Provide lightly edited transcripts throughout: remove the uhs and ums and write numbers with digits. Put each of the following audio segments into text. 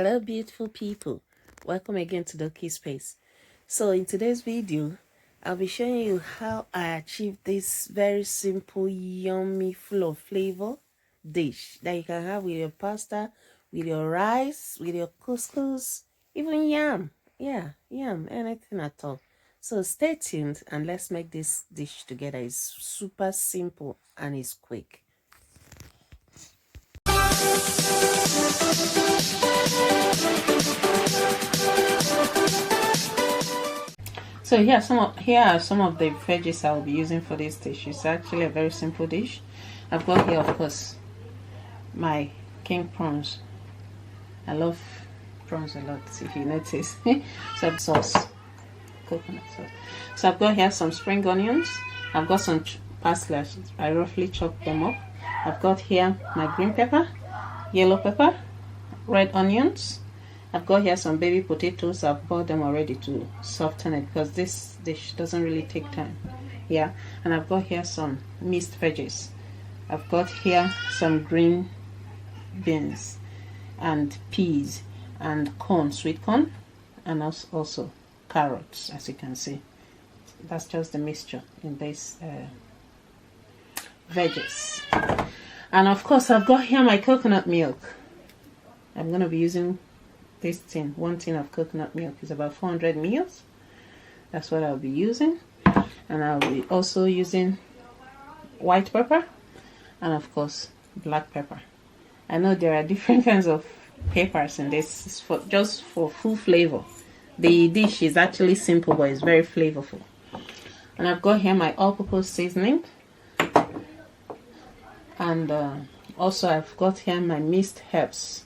Hello beautiful people, welcome again to Doki Space. So in today's video I'll be showing you how I achieved this very simple, yummy, full of flavor dish that you can have with your pasta, with your rice, with your couscous, even yam. Yeah, yam, anything at all. So stay tuned and let's make this dish together. It's super simple and it's quick. So here are some of the veggies I will be using for this dish. It's actually a very simple dish. I've got here, of course, my king prawns. I love prawns a lot, if you notice. So sauce, coconut sauce. So I've got here some spring onions. I've got some parsley. I roughly chopped them up. I've got here my green pepper, yellow pepper, red onions. I've got here some baby potatoes. I've bought them already to soften it because this dish doesn't really take time. Yeah, and I've got here some mixed veggies. I've got here some green beans and peas and corn, sweet corn, and also carrots, as you can see. That's just the mixture in these veggies. And of course I've got here my coconut milk. I'm going to be using this tin. One tin of coconut milk is about 400 ml. That's what I'll be using. And I'll be also using white pepper and of course black pepper. I know there are different kinds of peppers in this. It's just for full flavor. The dish is actually simple but it's very flavorful. And I've got here my all-purpose seasoning, and also I've got here my mixed herbs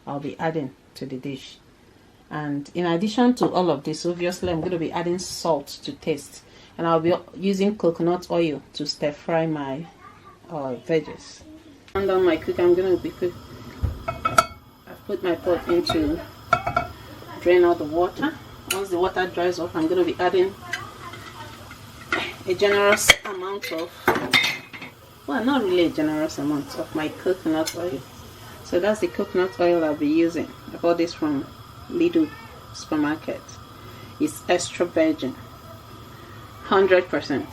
I'll be adding to the dish. And in addition to all of this, obviously I'm going to be adding salt to taste, and I'll be using coconut oil to stir fry my veggies. And on my cook, I'm going to be cook. I've put my pot in to drain out the water. Once the water dries off, I'm going to be adding a generous amount of, well, not really a generous amount of my coconut oil. So that's the coconut oil I'll be using. I bought this from Lidl supermarket. It's extra virgin, 100%.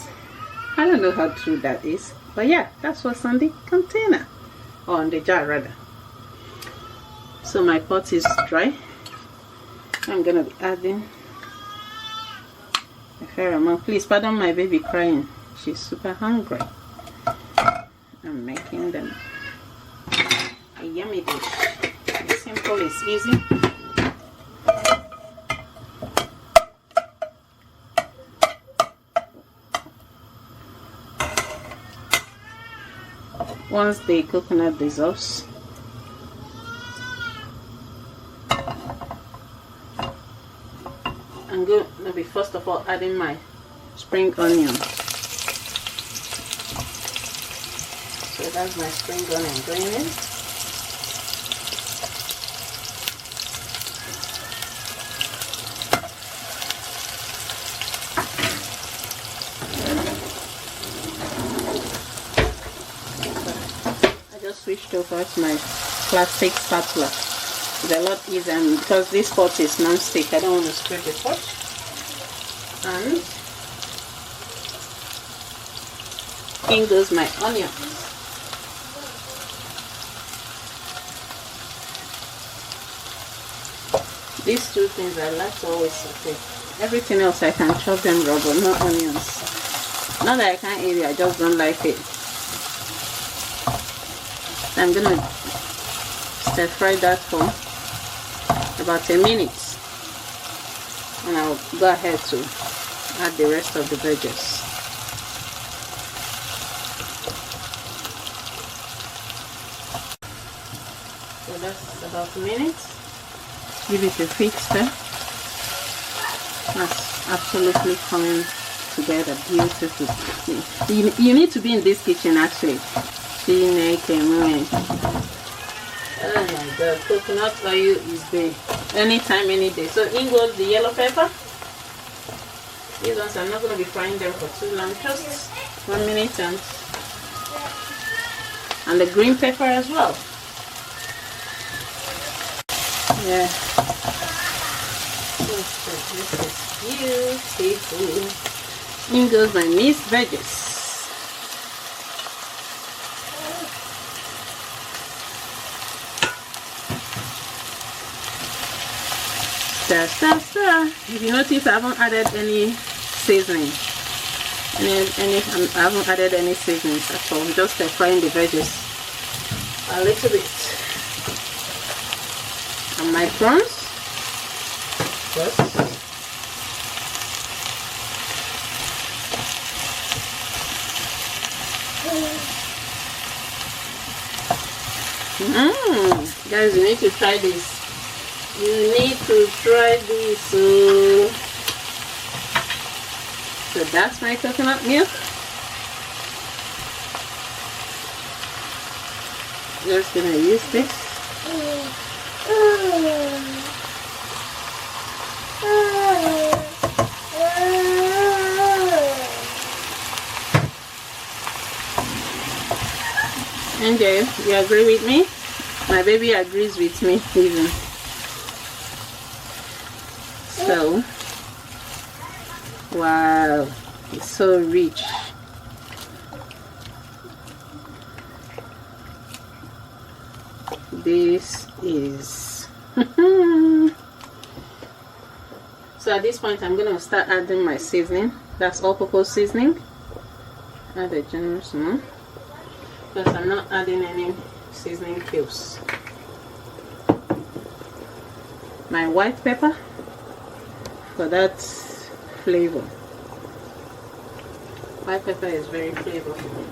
I don't know how true that is, but yeah, that's what's on the container, or on the jar rather. So my pot is dry. I'm gonna be adding a fair amount. Please pardon my baby crying. She's super hungry. I'm making them a yummy dish. It's simple, it's easy. Once the coconut dissolves, I'm going to be first of all adding my spring onion. So that's my spring onion going in. Switched over to my plastic spatula. It's a lot easier, and because this pot is non-stick, I don't want to scrape the pot. And in goes my onion. These two things I like to always saute. Everything else I can chop them raw, but not onions. Not that I can't eat it, I just don't like it. I'm gonna stir fry that for about a minute, and I'll go ahead to add the rest of the veggies. So that's about a minute. Give it a quick stir. That's absolutely coming together beautifully. You need to be in this kitchen actually. Oh my god, coconut oil is there anytime, any day. So in goes the yellow pepper. These ones I'm not going to be frying them for too long, just 1 minute, and the green pepper as well. Yeah. This is beautiful. In goes my mixed veggies. Stir, stir, stir. If you notice, I haven't added any seasoning. I haven't added any seasonings at all. I'm just frying the veggies a little bit. And my prawns. Yes. Guys, you need to try this. You need to try this. So that's my coconut milk. Just gonna use this. And you agree with me? My baby agrees with me even. So, wow, it's so rich. This is so at this point I'm gonna start adding my seasoning. That's all-purpose seasoning. Add a generous amount because I'm not adding any seasoning cubes. My white pepper for that flavor. White pepper is very flavorful.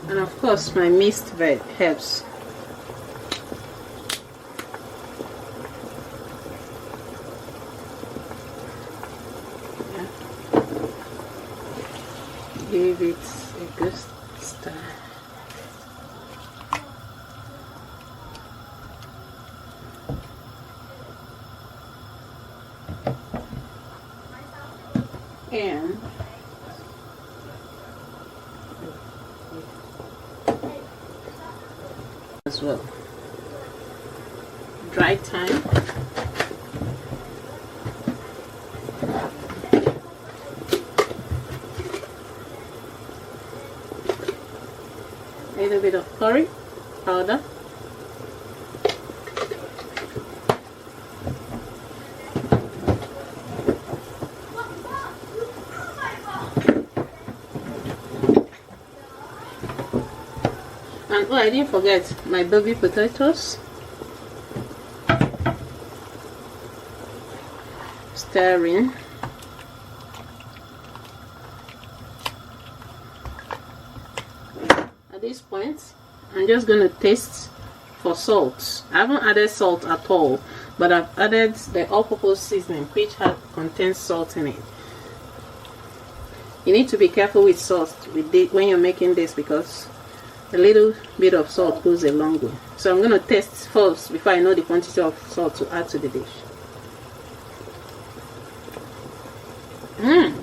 And of course my mixed herbs. Yeah. Give it a good stir. And as well dry thyme, a little bit of curry powder, and oh, I didn't forget my baby potatoes. Stirring. At this point, I'm just going to taste for salt. I haven't added salt at all, but I've added the all-purpose seasoning, which contains salt in it. You need to be careful with salt when you're making this because a little bit of salt goes a long way. So I'm going to taste first before I know the quantity of salt to add to the dish.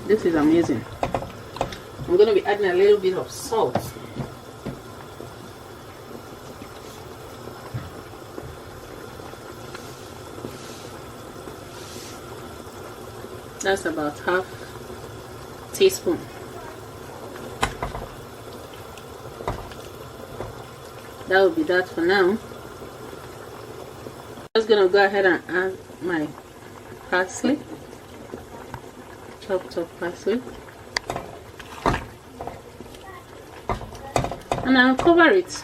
This is amazing. I'm going to be adding a little bit of salt. That's about half teaspoon. That will be that for now. I'm just going to go ahead and add my parsley. Chopped up parsley, and I'll cover it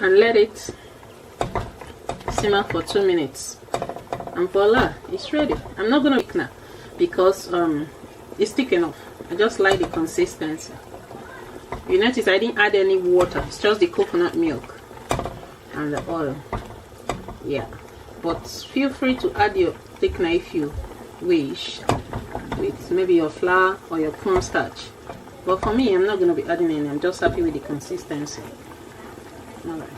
and let it simmer for 2 minutes, and voila, it's ready. I'm not gonna cook now because it's thick enough. I just like the consistency. You notice I didn't add any water, it's just the coconut milk and the oil. Yeah, but feel free to add your thickener if you wish, with maybe your flour or your cornstarch, but for me I'm not going to be adding any. I'm just happy with the consistency. Alright,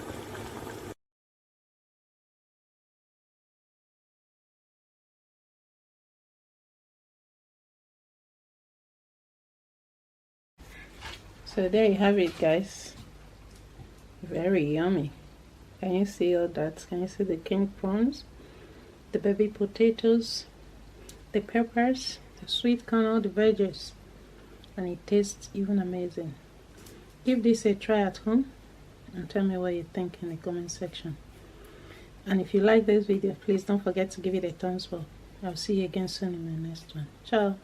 so there you have it, guys. Very yummy. Can you see all that? Can you see the king prawns, the baby potatoes, the peppers, the sweet corn, all the veggies, and it tastes even amazing. Give this a try at home and tell me what you think in the comment section. And if you like this video, please don't forget to give it a thumbs up. I'll see you again soon in my next one. Ciao.